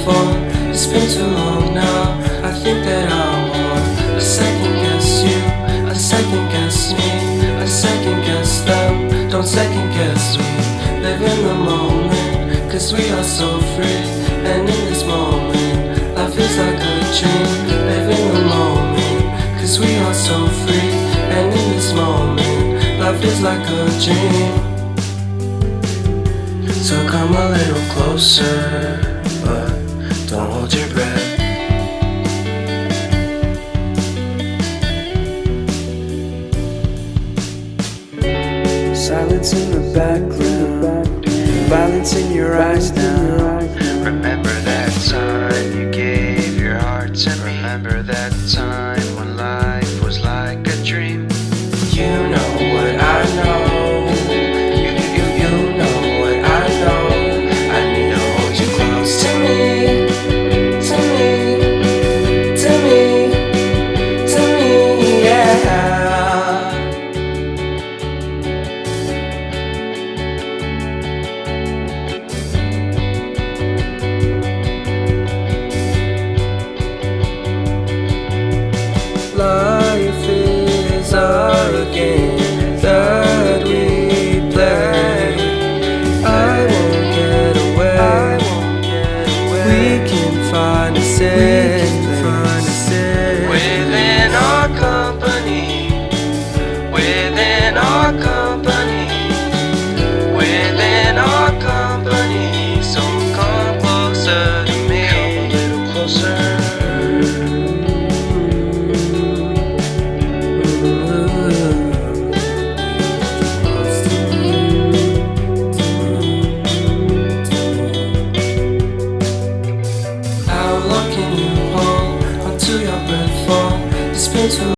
phone. It's been too long now. I think that I'm on. I second guess you, I second guess me, I second guess them. Don't second guess me. Live in the moment, cause we are so free. And in this moment, life is like a dream. Live in the moment, cause we are so free. And in this moment, life is like a dream. So come a little closer, but don't hold your breath. Silence in the background, violence in your eyes now. Remember that time you gave your heart to me. Remember that time when life was like a dream. You know what I know. You know what I know. I need to hold you close to me, to me, to me, to me, yeah. Life is a game that we play. I won't get away. We can find a safe